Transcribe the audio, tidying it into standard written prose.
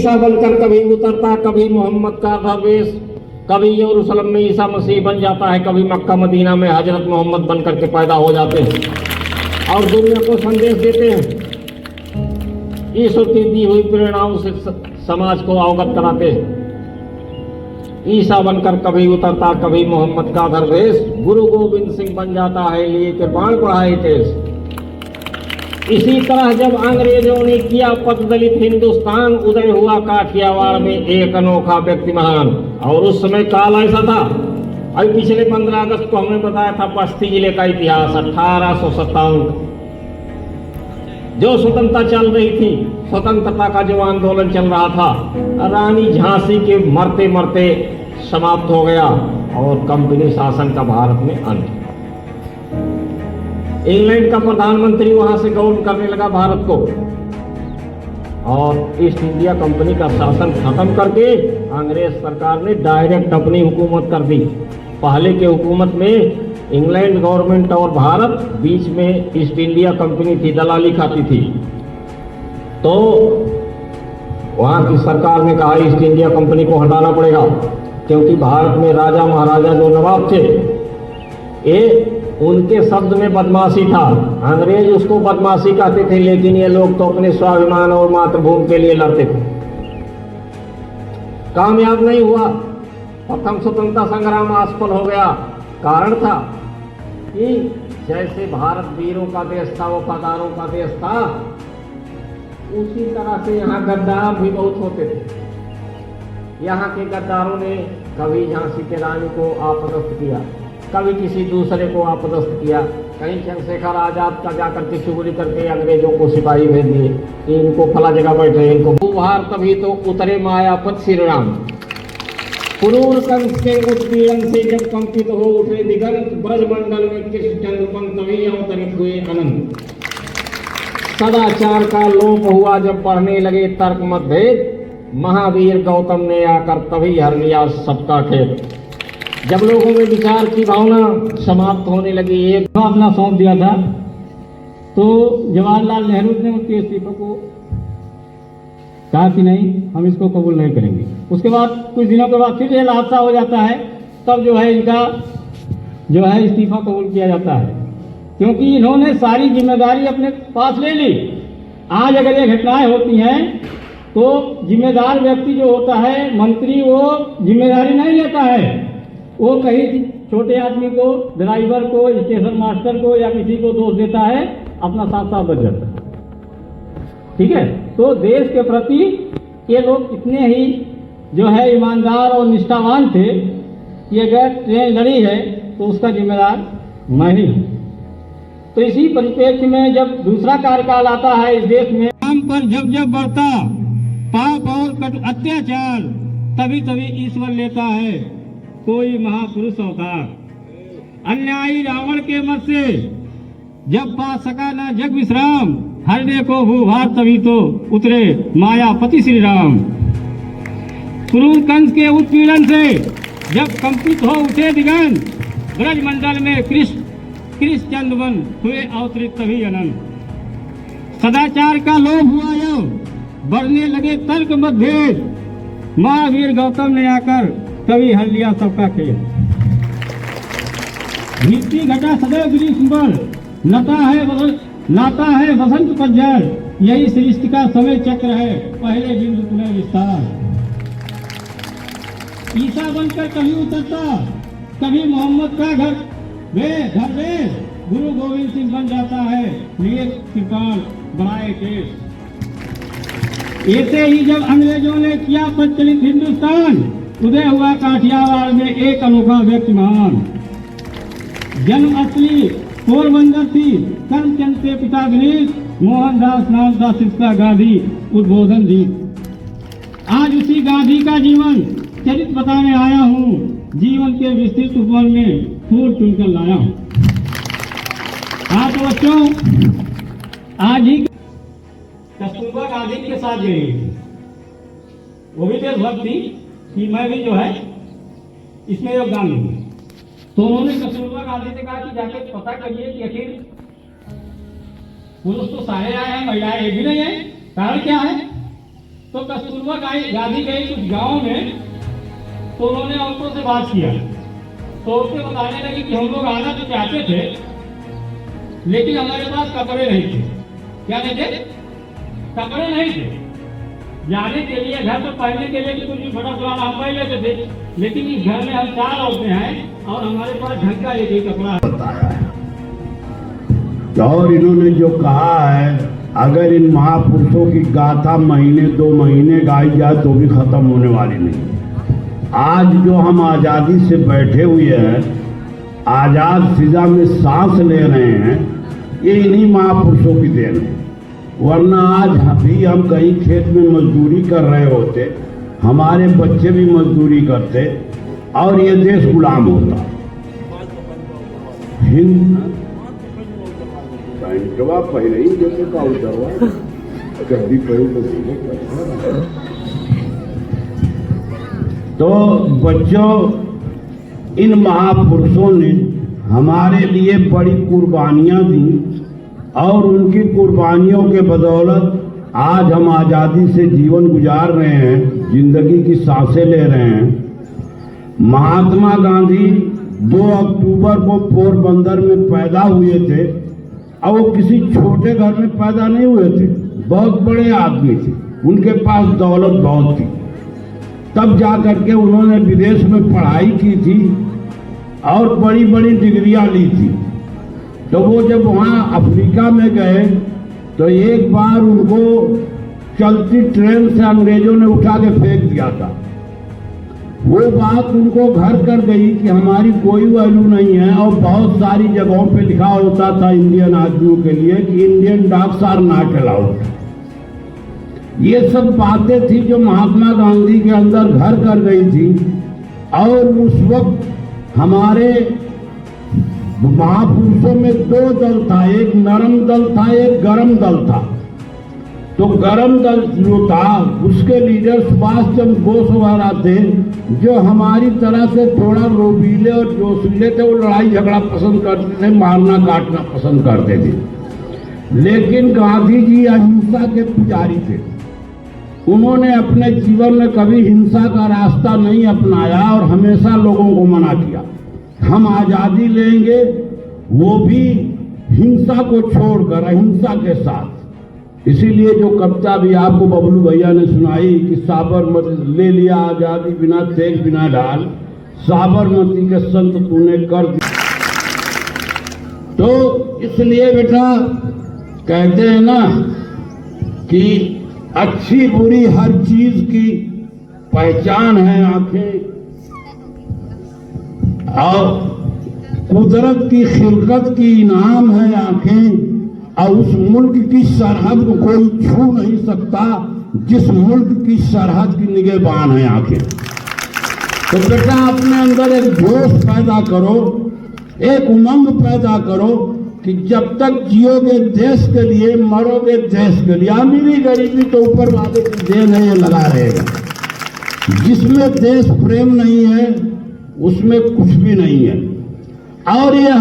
ईसा बनकर कभी उतरता, कभी मोहम्मद का दरवेश, कभी यरूशलेम में ईसा मसीह बन जाता है, कभी मक्का मदीना में हजरत मोहम्मद बनकर के पैदा हो जाते हैं और दुनिया को संदेश देते हैं। ईश्वर की दी हुई प्रेरणाओं से समाज को अवगत कराते हैं। ईसा बनकर कभी उतरता, कभी मोहम्मद का दरवेश, गुरु गोविंद सिंह बन जाता है, लिए कृपाण पढ़ाए देश। इसी तरह जब अंग्रेजों ने किया पददलित हिंदुस्तान, उदय हुआ काठियावाड़ में एक अनोखा व्यक्ति महान। और उस समय काल ऐसा था, अभी पिछले 15 अगस्त को हमने बताया था बस्ती जिले का इतिहास 1857, जो स्वतंत्रता चल रही थी, स्वतंत्रता का जो आंदोलन चल रहा था, रानी झांसी के मरते मरते समाप्त हो गया और कंपनी शासन का भारत में अंत। इंग्लैंड का प्रधानमंत्री वहां से गवर्न करने लगा भारत को और ईस्ट इंडिया कंपनी का शासन खत्म करके अंग्रेज सरकार ने डायरेक्ट अपनी हुकूमत कर दी। पहले के हुकूमत में इंग्लैंड गवर्नमेंट और भारत, बीच में ईस्ट इंडिया कंपनी थी, दलाली खाती थी। तो वहां की सरकार ने कहा ईस्ट इंडिया कंपनी को हटाना पड़ेगा, क्योंकि भारत में राजा महाराजा जो नवाब थे, ये उनके शब्द में बदमाशी था। अंग्रेज उसको बदमाशी कहते थे, लेकिन ये लोग तो अपने स्वाभिमान और मातृभूमि के लिए लड़ते थे। कामयाब नहीं हुआ, प्रथम स्वतंत्रता संग्राम असफल हो गया। कारण था कि जैसे भारत वीरों का देश था, वफादारों का देश था, उसी तरह से यहाँ गद्दार भी बहुत होते थे। यहाँ के गद्दारों ने कभी झांसी की रानी को आपदस्थ किया, कभी किसी दूसरे को आपदस्थ किया। कहीं चंद्रशेखर आजाद का जाकर के चुगली करके अंग्रेजों को सिपाही भेज दिए कि इनको फला जगह बैठे, इनको उभार। तभी तो उतरे मायापत श्री राम, क्रूर कंस के उत्पीड़न से जब कंपित हो उठे दिगंत, ब्रजमंडल में कृष्ण चंद्रपन तभी अवतरित हुए अनंत। सदाचार का लोप हुआ जब बढ़ने लगे तर्क मतभेद, महावीर गौतम ने आकर तभी हर लिया सबका खेत। जब लोगों में विचार की भावना समाप्त होने लगी, एक अपना सौंप दिया था, तो जवाहरलाल नेहरू ने उनके इस्तीफे को कहा कि नहीं, हम इसको कबूल नहीं करेंगे। उसके बाद कुछ दिनों के बाद फिर ये हादसा हो जाता है, तब जो है इनका जो है इस्तीफा कबूल किया जाता है, क्योंकि इन्होंने सारी जिम्मेदारी अपने पास ले ली। आज अगर ये घटनाएं होती हैं तो जिम्मेदार व्यक्ति जो होता है, मंत्री, वो जिम्मेदारी नहीं लेता है। वो कहीं छोटे आदमी को, ड्राइवर को, स्टेशन मास्टर को या किसी को दोष देता है, अपना साथ साथ बच जाता है। ठीक है, तो देश के प्रति ये लोग इतने ही जो है ईमानदार और निष्ठावान थे कि अगर ट्रेन लड़ी है तो उसका जिम्मेदार मैं ही हूँ। तो इसी परिप्रेक्ष्य में जब दूसरा कार्यकाल आता है इस देश में, हम पर जब जब बढ़ता पाप और कटु अत्याचार, तभी तभी ईश्वर लेता है कोई महापुरुष अवतार। अन्यायी रावण के मत से जब पा सका ना जग विश्राम, हरने को भूभार तभी तो उतरे मायापति श्री राम। क्रूर कंस के उत्पीड़न से जब कंपित हो उठे दिगंत, ब्रजमंडल में कृष्ण चंद्रवन हुए अवतरित तभी अनंत। सदाचार का लोभ हुआ यव, बढ़ने लगे तर्क मतभेद, महावीर गौतम ने आकर तभी हर लिया सबका खेल। मिट्टी घटा सदैव ग्रीष्म पर, लाता है वसंत पतझड़, यही सृष्टि का समय चक्र है, पहले दिन पुनः विस्तार। ईसा बनकर कभी उतरता, कभी मोहम्मद का घर वे, गुरु गोविंद सिंह बन जाता है, लिए कृपाण बढ़ाए केस। ऐसे ही जब अंग्रेजों ने किया प्रचलित हिंदुस्तान, उदय हुआ काठियावाड़ में एक अनोखा व्यक्ति महान। जन्म असली पोरबंदर थी, करमचंद के पिता गणेश, मोहनदास नाम था शिक्षा गांधी उद्बोधन दी। आज उसी गांधी का जीवन चरित्र बताने आया हूँ, जीवन के विस्तृत उपवन में फूल चुनकर लाया हूँ। हाँ तो बच्चों, आज ही कस्तूरबा गांधी के साथ गई, वो भी देशभक्त थी कि मैं भी जो है इसमें योगदान दूंगा। तो उन्होंने कस्तूरबा गांधी से कहा कि जाके पता करिए कि आखिर पुरुष तो सारे आए हैं, महिलाएं एक भी नहीं है, कारण क्या है? तो कस्तूरबा गांधी गई कुछ गाँव में, तो उन्होंने औरतों से बात किया, तो औरतें बताने लगी कि हम लोग आना तो चाहते थे, लेकिन हमारे पास कपड़े नहीं थे। क्या नहीं थे? कपड़े नहीं थे। जाने के लिए, घर पर पहनने के लिए कुछ भी बड़ा पुराना हम पहन लेते थे, लेकिन इस घर में हम 4 औरतें हैं और हमारे पास ढंग का एक ही कपड़ा बताया है। और इन्होंने जो कहा है, अगर इन महापुरुषों की गाथा महीने 2 महीने गाई जाए तो भी खत्म होने वाली नहीं। आज जो हम आज़ादी से बैठे हुए हैं, आज़ाद फिजा में सांस ले रहे हैं, ये इन्हीं महापुरुषों की देन है। वरना आज भी हम कहीं खेत में मजदूरी कर रहे होते, हमारे बच्चे भी मजदूरी करते और ये देश गुलाम होता। हिंद पैंटवा पहले ही जैसे का उतरवा कभी तो बच्चों, इन महापुरुषों ने हमारे लिए बड़ी कुर्बानियां दी और उनकी कुर्बानियों के बदौलत आज हम आज़ादी से जीवन गुजार रहे हैं, जिंदगी की सांसें ले रहे हैं। महात्मा गांधी 2 अक्टूबर को पोरबंदर में पैदा हुए थे और वो किसी छोटे घर में पैदा नहीं हुए थे, बहुत बड़े आदमी थे, उनके पास दौलत बहुत थी। तब जा करके उन्होंने विदेश में पढ़ाई की थी और बड़ी बड़ी डिग्रियां ली थी। तो वो जब वहाँ अफ्रीका में गए तो एक बार उनको चलती ट्रेन से अंग्रेजों ने उठा के फेंक दिया था। वो बात उनको घर कर गई कि हमारी कोई वैल्यू नहीं है, और बहुत सारी जगहों पे लिखा होता था इंडियन आदमियों के लिए कि Indian dogs are not allowed. ये सब बातें थी जो महात्मा गांधी के अंदर घर कर गई थी। और उस वक्त हमारे महापुरुषों में 2 दल था, एक नरम दल था, एक गरम दल था। तो गरम दल जो था उसके लीडर सुभाष चंद्र बोस वगैरह थे, जो हमारी तरह से थोड़ा रोबीले और जोशीले थे। वो लड़ाई झगड़ा पसंद करते थे, मारना काटना पसंद करते थे। लेकिन गांधी जी अहिंसा के पुजारी थे। उन्होंने अपने जीवन में कभी हिंसा का रास्ता नहीं अपनाया और हमेशा लोगों को मना किया, हम आज़ादी लेंगे वो भी हिंसा को छोड़कर, अहिंसा के साथ। इसीलिए जो कविता भी आपको बबलू भैया ने सुनाई कि साबरमती ले लिया आज़ादी बिना तेग बिना ढाल, साबरमती के संत तूने कर दिया। तो इसलिए बेटा कहते हैं ना कि अच्छी बुरी हर चीज की पहचान है आंखें, और कुदरत की खिलकत की इनाम है आंखें, और उस मुल्क की सरहद को कोई छू नहीं सकता जिस मुल्क की सरहद की निगहबान है आंखें। तो बेटा अपने अंदर एक जोश पैदा करो, एक उमंग पैदा करो कि जब तक जियोगे देश के लिए, मरोगे देश के लिए। अमीरी गरीबी तो ऊपर वाले की देन है, ये लगा रहेगा। जिसमें देश प्रेम नहीं है उसमें कुछ भी नहीं है। और ये हम